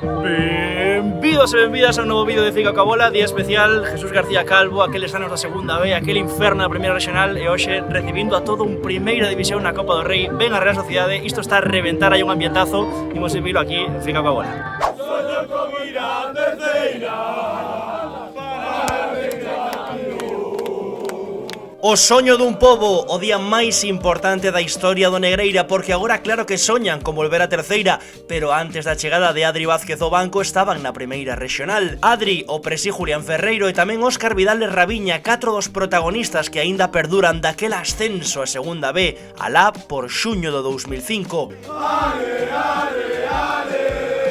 Benvidos e benvidas a un novo vídeo de Fica coa Bola, día especial, Jesús García Calvo, aqueles anos da segunda B, aquel inferno da primeira regional e hoxe recibindo a todo un primeira división na Copa do Rei, ven a Real Sociedade, isto está a reventar, hai un ambientazo, imos vivilo aquí en Fica coa Bola. Soño con ir a terceira. O soño dun pobo, o día máis importante da historia do Negreira, porque agora claro que soñan con volver a terceira, pero antes da chegada de Adri Vázquez ao banco estaban na primeira regional. Adri, o presi Julián Ferreiro e tamén Óscar Vidal de Raviña, 4 dos protagonistas que aínda perduran daquel ascenso a segunda B, alá por xuño do 2005.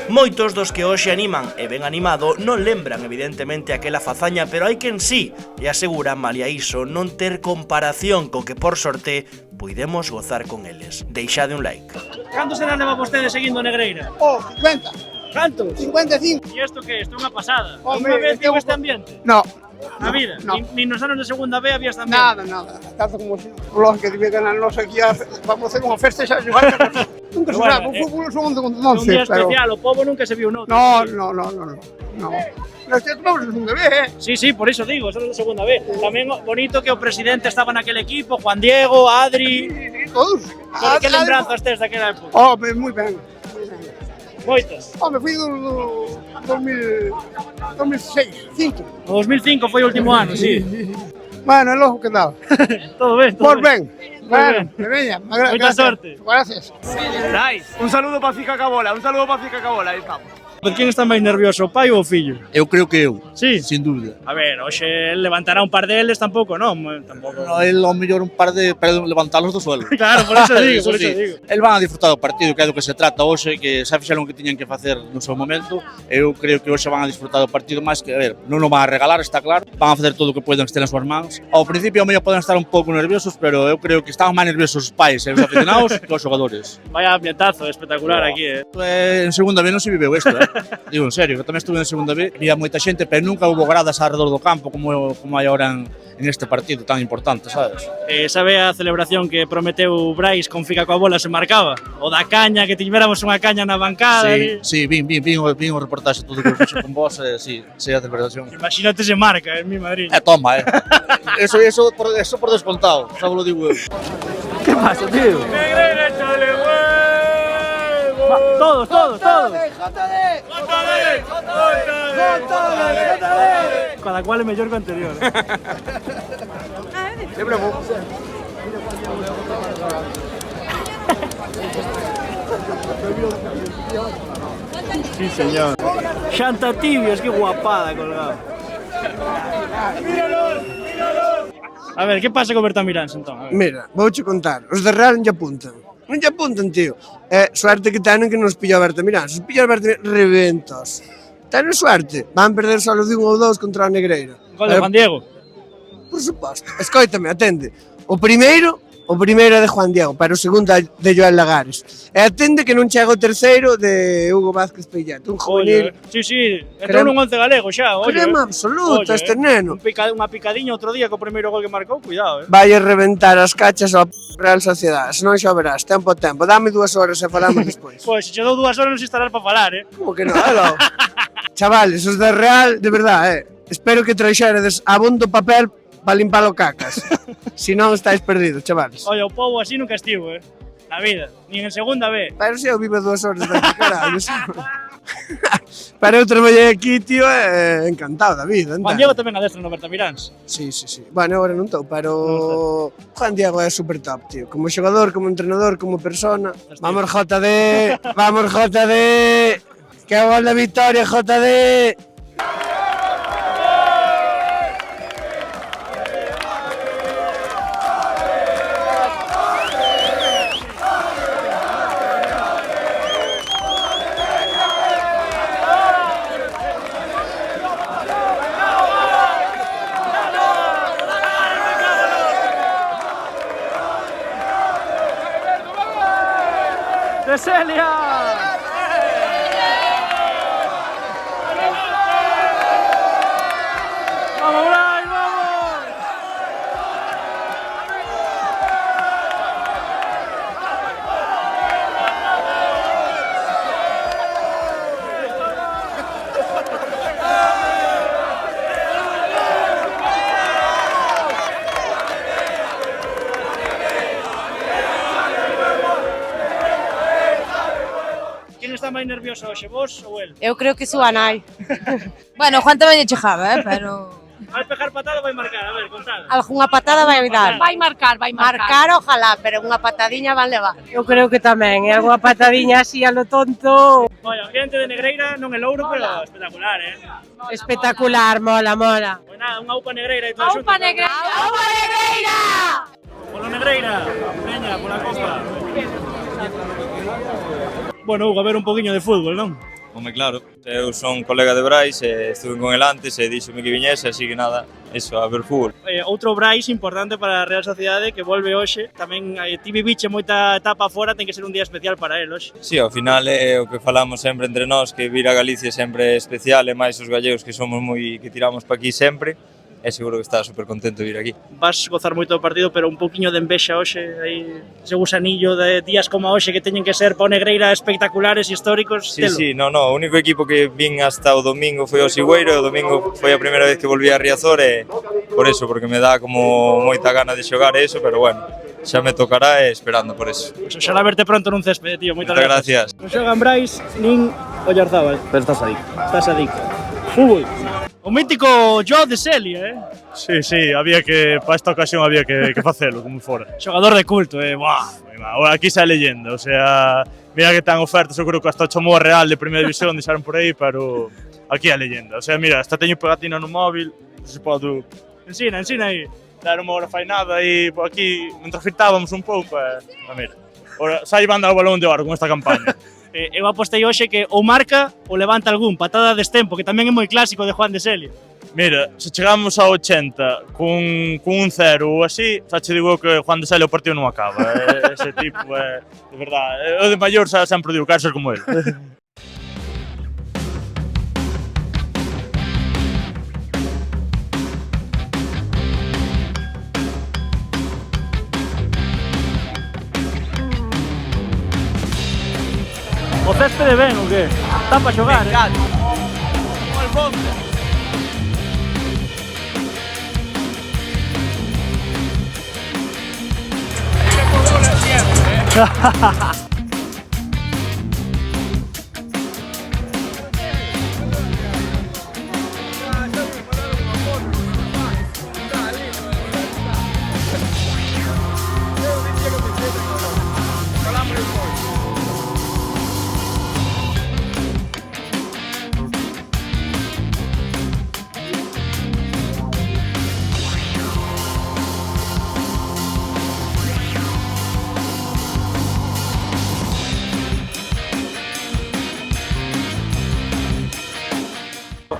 Moitos dos que hoxe animan e ben animado non lembran evidentemente aquela fazaña, pero hai quen sí e aseguran, malia iso, non ter comparación co que por sorte puidemos gozar con eles. Deixade un like. Cantos serán leva vostedes seguindo Negreira? 50. Cantos? 55. E isto que? Isto é unha pasada. Hombre, Alguna vez eu- viu este ambiente? No. Na vida? No. Ni nos anos de segunda B había este ambiente? Nada. Tanto como si. Lo que debe ganar nos aquí vamos a hacer unha festa xa igual. Nunca se Bueno, sabe, o fútbol son de Un contención. día especial, o pobo nunca se viu noutro. No. Nós vamos a un bebé, Sí, por iso digo, son de segunda B. Tamén bonito que o presidente estaba naquel equipo, Juan Diego, Adri... todos. Que lembranzas tes daquela época? Oh, moi ben. Moitas. Me fui do 2006, 5. O 2005 foi o último ano, sí. Bueno, é logo que daba. Todo ben, todo Por ben. Bueno, veña. Moita sorte. Gracias. Nice. Un saludo para Fica Cabola, aí estamos. Pero quen está máis nervioso, o pai ou o fillo? Eu creo que eu, Sí. sin dúbida. A ver, hoxe levantará un par deles tampouco, non? Tampouco. No, el ao mellor un par de para levantalos do suelo. Claro, por eso digo, Eso por eso sí. digo. El van a disfrutar do partido, que é do que se trata hoxe, que xa fixeron o que tiñan que facer no seu momento. Eu creo que hoxe van a disfrutar do partido máis que, a ver, non o van a regalar, está claro. Van a facer todo o que poden que estén nas súas mans. Ao principio, ao mellor poden estar un pouco nerviosos, pero eu creo que estaban máis nerviosos os pais e os aficionados que os xogadores. Vaya ambientazo espectacular aquí, En segunda vez non se viveu isto, Digo, en serio, que tamén estuve en segunda vez, había moita xente, pero nunca hubo gradas alrededor do campo como hai ahora en este partido tan importante, sabes? Sabe a celebración que prometeu Brais con Fica coa Bola se marcaba? O da caña, que tiñéramos unha caña na bancada. Sí, vin o reportaje todo que fixo con vos, sí, a celebración. Imagínate se marca en mi Madrid. Toma, Eso por descontado, xa vos lo digo eu. ¿Qué pasa, tío? Negreira, chale huevo. Todos. Cada cual é mellor que o anterior. Sí, señor. Xanta tibios, que guapada colgado. A ver, que pasa con Bertamiráns, entón? A ver. Mira, vouche contar, os de Real non lle apuntan. Non lle apuntan, tío. Suerte que tenen que nos pilla Berta Mirán. Se os pilla Berta Mirán, reventos. Tenen suerte. Van perder solo de 1 ou 2 contra a Negreira. Gol de Juan Diego. Por suposto. Escoítame, atende. O primeiro é de Juan Diego, pero o segundo é de Joel Lagares. E atende que non chega o terceiro de Hugo Vázquez Pelleto, un juvenil. Sí, entrou nun 11 galego xa, Crema absoluta este neno. Unha picadiña outro día co primeiro gol que marcou, cuidado, Vai a reventar as cachas ao Real Sociedade, senón xa verás, tempo. Dame 2 horas e falamos despois. Pois, se che dou 2 horas non se estarás para falar, Como que non? Aló. Chavales, os de Real, de verdade, espero que traixeredes abondo papel para limpar o cacas. Si non estáis perdidos, chavales. Oye, o pobo así nunca estivo, na vida, nin en segunda B. Pero se eu vivo 2 horas daqui, caralho. Pero eu traballei aquí, tío, encantado da vida. Juan Diego tamén adestra no Bertamiráns. Sí. Bueno, agora non estou, pero Juan Diego é super top, tío. Como xogador, como entrenador, como persona. Vamos, JD! Vamos, JD! Que gol da victoria, JD! ¡De Celia! ¡Vamos, Brais, vamos! máis nervioso hoxe, vos ou el? Eu creo que súa nai. Bueno, Juan tamén lle chegaba, pero... Vai pegar patada ou vai marcar? A ver, contad. Algunha patada vai dar. Vai marcar. Marcar, ojalá, pero unha patadiña van levar. Eu creo que tamén, é algunha patadiña así a lo tonto. Oye, o xente de Negreira non é louro, pero espectacular, Espectacular, mola. Pois nada, unha upa Negreira e todo xunto. Aupa Negreira! Polo Negreira, veña, pola copa. Bueno, Hugo, a ver un poquinho de fútbol, non? Home, claro, eu son colega de Brais, estuve con el antes e díxome que viñese, así que nada, eso, a ver fútbol. Outro Brais importante para a Real Sociedade que volve hoxe. Tamén ti viviche moita etapa fora, ten que ser un día especial para el hoxe. Sí, ao final é o que falamos sempre entre nós, que vir a Galicia sempre é especial, e máis os gallegos que somos moi que tiramos pa aquí sempre, e seguro que está super contento de vir aquí. Vas gozar moito do partido, pero un poquinho de envexa hoxe, aí ese gusanillo de días como hoxe que teñen que ser pa o Negreira espectaculares, históricos, Sí, telo. sí, no, o único equipo que vin hasta o domingo foi o Sigüeiro, e o domingo foi a primeira vez que volví a Riazor, e por eso, porque me dá como moita gana de xogar e eso, pero bueno, xa me tocará e esperando por eso. Pues oxalá verte pronto nun céspede, tío, moitas Moitas gracias. Non xogan Brais nin Oyarzábal. Pero estás aí. Estás adic. Fútbol. O mítico Joao de Celia, Sí, había que, para esta ocasión había que facelo, como fora. Xogador de culto, Buah, ahora aquí xa é leyenda, o sea, mira que tan ofertas, eu creo que hasta o Chamou Real de Primeira División deixaron por aí, pero aquí é leyenda. O sea, mira, hasta teño pegatina no móvil, non sei se podo... Ensina aí. Dar unha hora fai nada e por aquí, mentre fitábamos un pouco, mira, ora, sai banda o balón de oro con esta campaña. Eu apostei hoxe que ou marca ou levanta algún, patada de destempo, que tamén é moi clásico de Juan de Celia. Mira, se chegamos a 80 con un 0 ou así, xa che digo que Juan de Celia o partido non acaba. Ese tipo, de verdade, o de maior xa sempre digo, quero ser como ele. O céspede ben ou que? Está para xogar,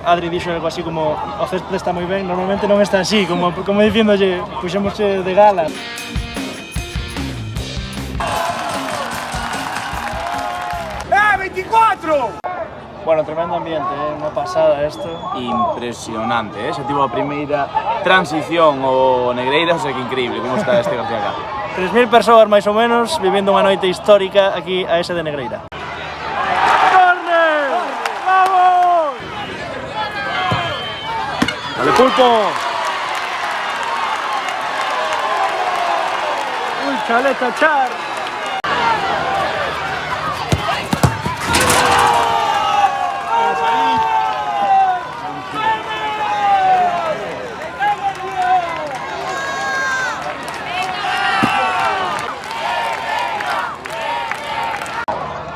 Adri dixo algo así como o céspede está moi ben, normalmente non está así, como dicíndolle, puxémosche de gala. 24! Bueno, tremendo ambiente, unha pasada isto. Impresionante, xa tivo a primeira transición o Negreira, o sea que increíble como está este García acá. 3000 persoas máis ou menos vivendo unha noite histórica aquí a ese de Negreira. Vale, Pulpo! Uy, Chaleta Char!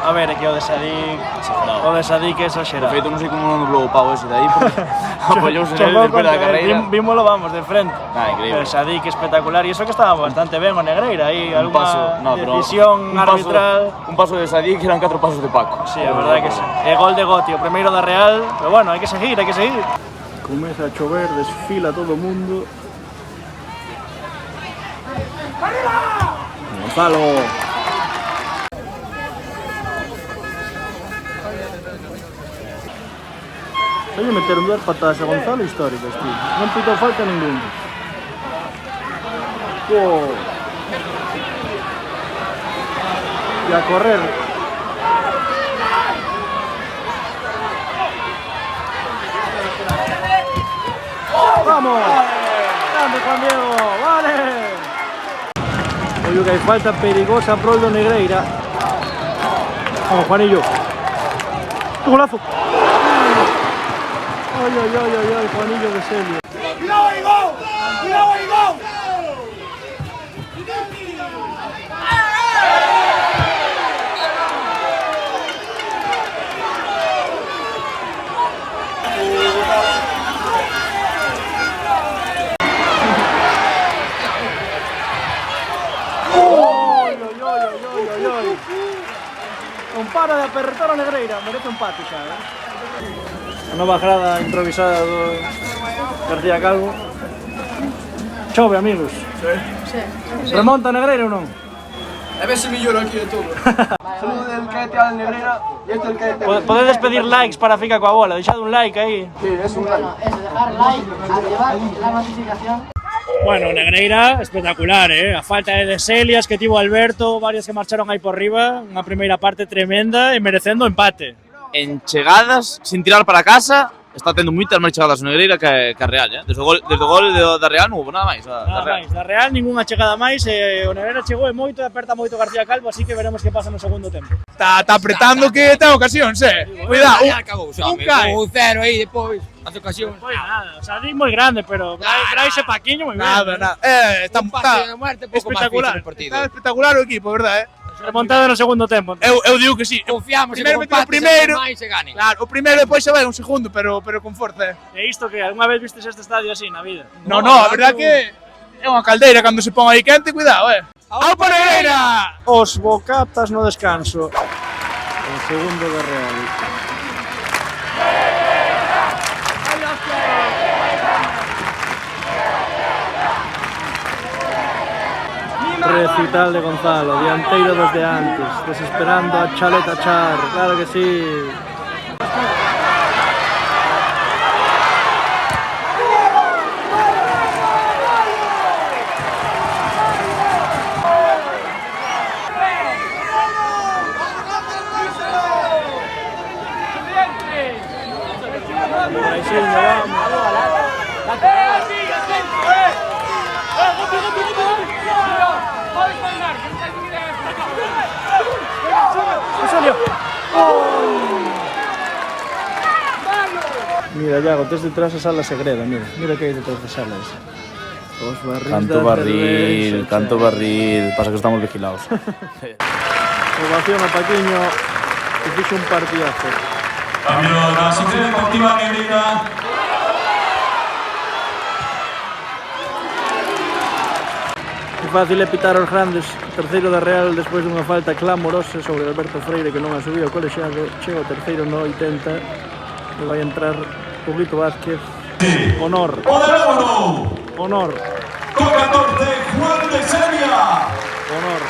A ver, aquí o de Sadik é exagerado. De feito, non sei como non doblou o pau ese de aí, porque apoyouse nele despois da carreira. Vímolo, vamos, de frente. Increíble. Sadik espectacular, e iso que estaba bastante ben o Negreira, aí alguna decisión un arbitral. Un paso de Sadik que eran 4 pasos de Paco. Sí, a verdade que sí. E gol de Goti, o primeiro da Real, pero bueno, hai que seguir. Comeza a chover, desfila todo o mundo. Gonzalo! Voy a meter duas patadas a Gonzalo históricas, tío. Non pitou falta ningún. E a correr. ¡Vamos! ¡Grande, Juan Diego! ¡Vale! Oye, que hai falta perigosa pro do Negreira. Vamos, Juanillo. Golazo. Ay, Juanillo de Celio. ¡Cuidado ahí, gol! ¡Cuidado ahí, gol! Non para de apertar a Negreira, merece un empate xa, A nova grada improvisada do García Calvo. Chove, amigos. Sí. Remonta a Negreira ou non? A ver se milloro aquí de todo. Saludo del caete al Negrera y este el caete. Podedes pedir likes para ficar coa bola, deixad un like aí. Sí, es un like. Eso, dejar like, activar la notificación. Bueno, Negreira, espectacular, A falta de Celias que tivo Alberto, varios que marcharon aí por riba, unha primeira parte tremenda e merecendo empate. En chegadas, sin tirar para casa, está tendo moitas máis chegadas o Negreira que a Real, Desde o gol da Real non houve nada máis. Da Real ningunha chegada máis, o Negreira chegou e moito, aperta moito García Calvo, así que veremos que pasa no segundo tempo. Está apretando que ten ocasións, Cuidado, un cae. Un cero aí depois, as ocasións. Pois nada, o sea, di moi grande, pero Brais e Paquiño moi ben. Nada. Está espectacular. Está espectacular o equipo, verdad, Remontada no segundo tempo. Eu digo que sí. Confiamos en que o o primeiro. se gane. Claro, o primeiro depois se vai un segundo, pero con forza, E isto que algunha vez vistes este estadio así na vida? No, a verdad que é unha caldeira cando se pon aí quente, cuidado, ¡Au por Negreira! Os bocatas no descanso. O segundo da Real. Recital de Gonzalo, dianteiro desde antes, desesperando a Chaleta Char, claro que sí. Mira, Iago, tes detrás a sala segreda, mira que hai detrás da sala esa. Os barrils Canto barril, pasa que estamos vigilados. Ovación a Paquiño, que fixo un partidazo. Cambio da sección deportiva Negreira. Que fácil é pitar aos grandes. Terceiro da Real despois dunha falta clamorosa sobre Alberto Freire que non a subiu ao colexiado. Chega o terceiro no 80 e vai entrar Huguito Vázquez. Honor. Honor. Con 14, Juan de Seria. Honor.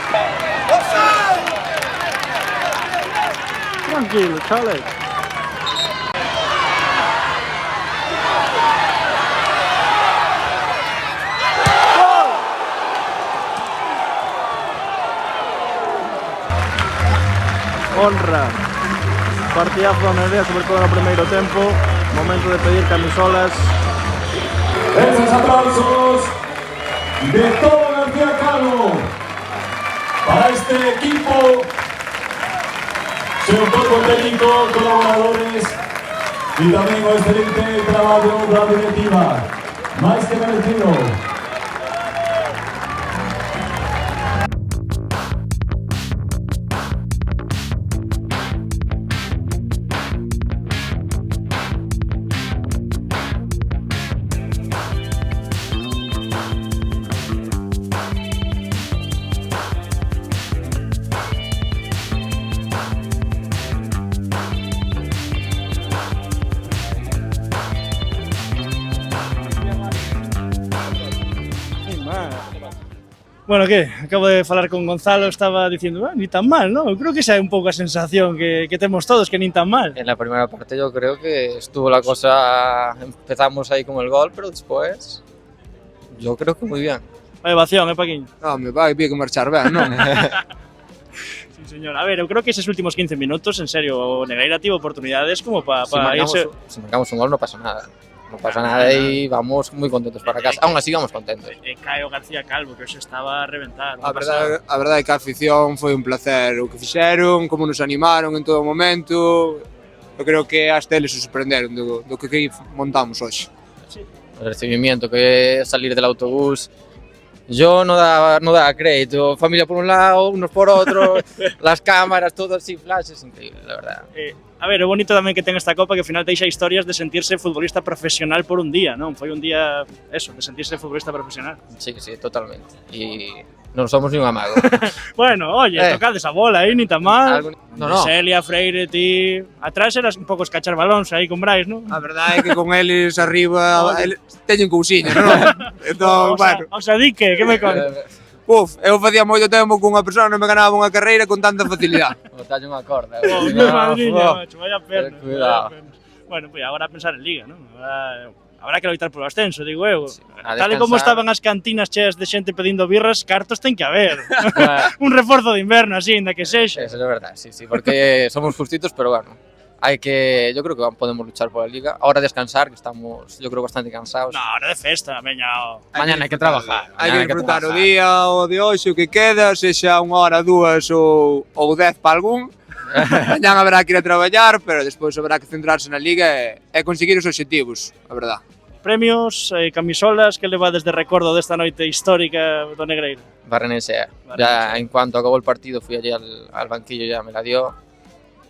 Tranquilo, chale. Honra. Partidazo na idea, sobre todo no primeiro tempo. Momento de pedir camisolas. Esos aplausos de todo García Calvo para este equipo, seu cuerpo técnico, colaboradores y también un excelente trabajo de la directiva. Más que merecido. Bueno, que? Acabo de falar con Gonzalo, estaba dicindo, ni tan mal, ¿no? Eu creo que esa é un pouco a sensación que temos todos, que nin tan mal. En la primera parte yo creo que estuvo la cosa, empezamos ahí con el gol, pero después yo creo que muy bien. Vai ovación, Paquiño? No, me vai que marchar ben, non? Sí, señor. A ver, eu creo que esos últimos 15 minutos, en serio, o Negreira tivo oportunidades como para irse... Si marcamos un gol no pasa nada. No pasa nada y vamos muy contentos para casa. Aún así vamos contentos. Cae o García Calvo, que hoxe estaba a reventar. A verdade é que a afición foi un placer o que fixeron, como nos animaron en todo momento. Eu creo que hasta eles se sorprenderon do que aquí montamos hoxe. El recibimiento, que es salir del autobús. Yo no daba crédito, familia por un lado, unos por otro, las cámaras, todo así, flashes, increíble, la verdad. A ver, é bonito tamén que ten esta copa que ao final deixa historias de sentirse futbolista profesional por un día, non? Foi un día, eso, de sentirse futbolista profesional. Sí, totalmente. Y non somos ni un amago. Bueno, oye, tocades a bola aí, ni tan mal. No. Celia, Freire, ti... Atrás eras un pouco escachar balóns aí con Brais, non? A verdade é que con eles arriba teñen cousiña, non? Entón, bueno. O sea, di que me contas? Eu facía moito tempo que unha persona non me ganaba unha carreira con tanta facilidade. Botalle unha corda. Meu madriña, macho, vaya pernas. Cuidado. Bueno, pues agora a pensar en Liga, non? Habrá que loitar polo ascenso, digo eu. A Tal e como estaban as cantinas cheas de xente pedindo birras, cartos ten que haber. Un reforzo de inverno así, ainda que sexa. Eso é verdade, sí, porque somos justitos, pero bueno. Yo creo que podemos luchar por la Liga. Ahora descansar, que estamos, yo creo, bastante cansados. No, ahora de festa, Mañana hai que trabajar. Hai que disfrutar o día, o de hoxe, o que queda, sexa unha hora, dúas ou 10 para algún. Mañán habrá que ir a traballar, pero despois habrá que centrarse na Liga e conseguir os obxectivos, a verdad. Premios, camisolas, que levades de recordo desta noite histórica do Negreira? Barrenense. Ya en cuanto acabó el partido fui allí al banquillo, ya me la dio.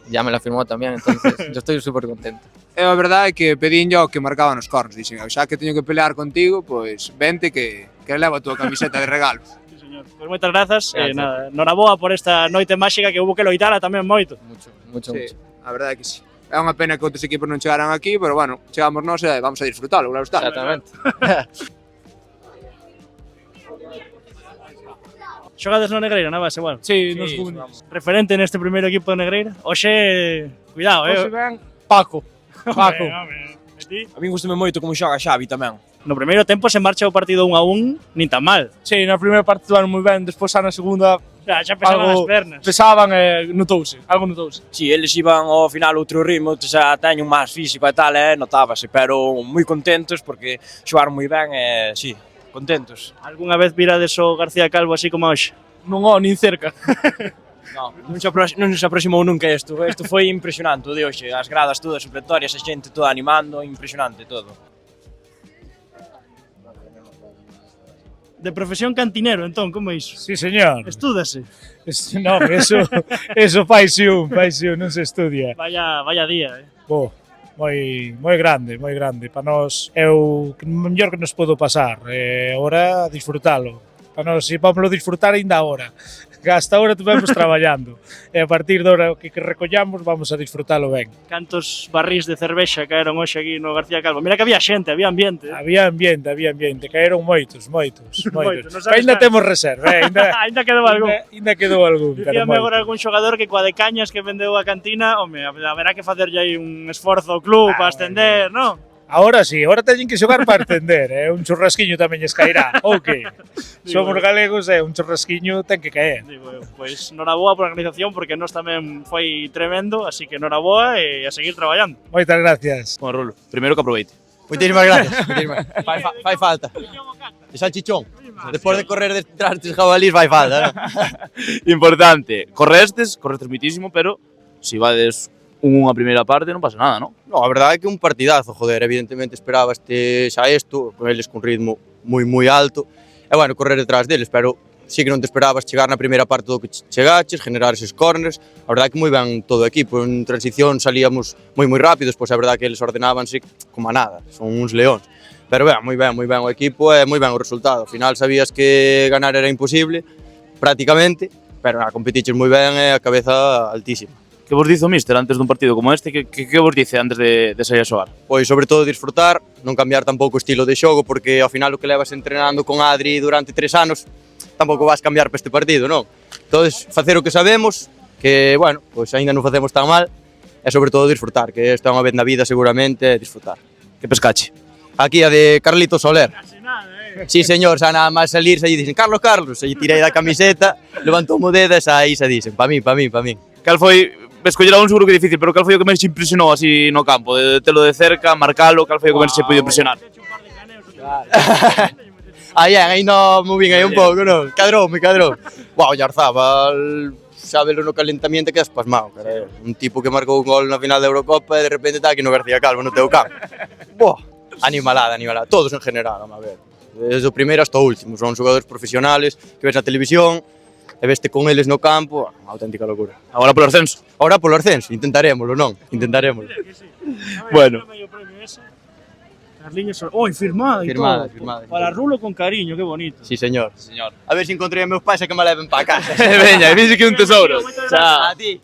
Ya me la firmó tamén, entonces yo estoy súper contento. A verdade é que pedín yo que marcaba nos cornos, dixen, xa que teño que pelear contigo, pois vente que levo a túa camiseta de regalo. Sí, señor. Pois moitas grazas, nada, noraboa por esta noite máxica que hubo que loitala tamén moito. Mucho. A verdade é que sí. É unha pena que outros equipos non chegaran aquí, pero bueno, chegamos nós e vamos a disfrutalo, claro está. Exactamente. Xogades no Negreira, na base, igual? Sí, nos jugamos. Referente neste primeiro equipo do Negreira? Oxe, cuidado, Oxe ben, Paco. Home. A mí gustame moito como xoga Xavi tamén. No primeiro tempo se marcha o partido 1-1, nin tan mal. Sí, na primeira parte estuvaron moi ben, despois xa na segunda xa pesaban as pernas. Pesaban e algo notouse. Sí, eles iban ao final outro ritmo, xa teñen máis físico e tal, notábase, pero moi contentos porque xogaron moi ben e, sí, contentos. Algúnha vez virades o García Calvo así como hoxe? Non nin cerca. Non se aproximou nunca isto foi impresionante o de hoxe, as gradas todas supletorias, a xente toda animando, impresionante todo. De profesión cantinero, entón, como é iso? Sí, señor. Estúdase? Non, eso faise un, non se estudia. Vaya día, moi grande. Para nós é o mellor que nos podo pasar. Ahora, disfrutalo. Para nós, vamos disfrutar ainda agora. Que hasta ahora estuvemos traballando. E a partir de hora que recollamos, vamos a disfrutalo ben. Cantos barrís de cervexa caeron hoxe aquí no García Calvo? Mira que había xente, había ambiente. Había ambiente. Caeron moitos. Ainda temos reserva, Ainda quedou algún. Ainda quedou algún. Dicíame agora algún xogador que coa de cañas que vendeu a cantina, home, haberá que facerlle aí un esforzo ao club para ascender, non? Ahora sí, ahora teñen que xogar para ascender, un churrasquiño tamén lles caerá, ok. Somos galegos e un churrasquiño ten que caer. Pois noraboa por a organización, porque nós tamén foi tremendo, así que noraboa e a seguir traballando. Moitas gracias. Bueno, Rulo, primeiro que aproveite. Moitísimas gracias. Fai falta. E salchichón. Despois de correr detrás dos jabalís fai falta, Importante. Correstes muitísimo, pero si vades unha primeira parte non pasa nada, non? No, a verdade é que un partidazo, joder, evidentemente esperabas xa isto, con eles con ritmo moi alto, e bueno, correr detrás deles, pero sí que non te esperabas chegar na primeira parte do que chegaches, generar eses corners, a verdade é que moi ben todo o equipo, en transición salíamos moi rápidos, pois a verdade é que eles ordenábanse como a nada, son uns leóns, pero moi ben o equipo e moi ben o resultado, ao final sabías que ganar era imposible, prácticamente, pero competiches moi ben e a cabeza altísima. Que vos dice o míster antes dun partido como este? Que vos dice antes de sair a xogar? Pois sobre todo disfrutar, non cambiar tampouco o estilo de xogo, porque ao final o que levas entrenando con Adri durante 3 anos tampouco vas cambiar para este partido, non? Entonces, facer o que sabemos, que, bueno, pois aínda non facemos tan mal, e sobre todo disfrutar, que esta é unha vez na vida seguramente, disfrutar. Que pescache? Aquí a de Carlito Soler. Sí, señor, xa nada máis salir, xa dicen Carlos, e tirei da camiseta, levantou o dedo e xa aí xa dicen, pa min. Cal foi, escoller a un seguro que é difícil, pero cal foi o que máis te impresionou así no campo? De telo de cerca, marcalo, cal foi o que máis se podido impresionar? Aí non movín aí un pouco, non? Cadroume. Uau, Yarzábal, xa velo no calentamiento quedas pasmado, cara. Un tipo que marcou un gol na final da Eurocopa e de repente está aquí no García Calvo, no teu campo. Boa, animalada, todos en general, a ver. Desde o primeiro hasta o último, son xogadores profesionales que ves na televisión e veste con eles no campo, unha auténtica locura. Agora polo ascenso. Agora polo ascenso, intentaremoslo, non? Intentaremoslo. Bueno. Carliños, firmada e Firmada, todo. firmada. Para Rulo con cariño, que bonito. Sí, señor. A ver se encontrei a meus pais e que me leven para casa. Veña, dice que é un tesouro. Chao. A ti.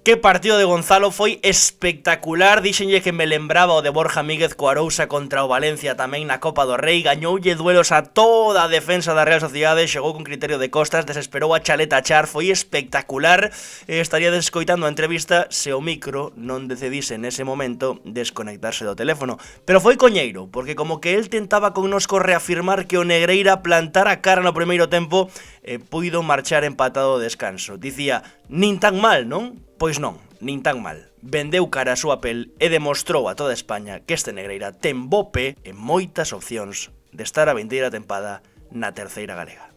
Que partido de Gonzalo foi espectacular, díxenlle que me lembraba o de Borja Míguez co Arousa contra o Valencia tamén na Copa do Rei, gañoulle duelos a toda a defensa da Real Sociedade, xogou con criterio de costas, desesperou a Chaleta Char, foi espectacular, estaría descoitando a entrevista se o micro non decidise nese momento desconectarse do teléfono, pero foi coñeiro, porque como que el tentaba connosco reafirmar que o Negreira plantara a cara no primeiro tempo e puido marchar empatado ao descanso, dicía, nin tan mal, non? Pois non, nin tan mal. Vendeu cara a súa pel e demostrou a toda España que este Negreira ten bo pé e moitas opcións de estar a vindeira tempada na terceira galega.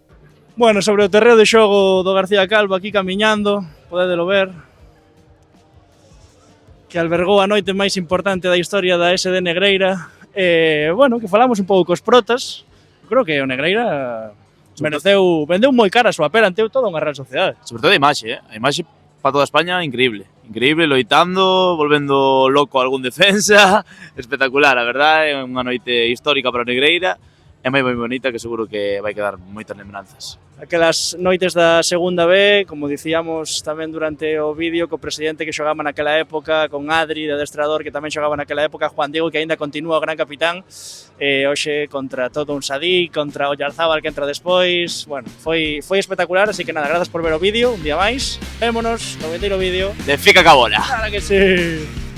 Bueno, sobre o terreo de xogo do García Calvo aquí camiñando, podedelo ver, que albergou a noite máis importante da historia da SD Negreira. Bueno, que falamos un pouco cos protas, creo que o Negreira vendeu moi cara a súa pera ante toda unha Real Sociedade. Sobre todo a imaxe, a imaxe para toda España, increíble. Increíble, loitando, volvendo loco a algún defensa. Espectacular, a verdade, é unha noite histórica para o Negreira. É moi bonita que seguro que vai quedar moitas lembranzas. Aquelas noites da segunda B, como dicíamos tamén durante o vídeo, co presidente que xogaba naquela época, con Adri, de adestrador, que tamén xogaba naquela época, Juan Diego, que aínda continúa o gran capitán, hoxe contra todo un Sadí, contra o Yarzábal que entra despois, bueno, foi espectacular, así que nada, grazas por ver o vídeo, un día máis, vémonos no vindeiro vídeo. De Fica ca bola. Claro que sí.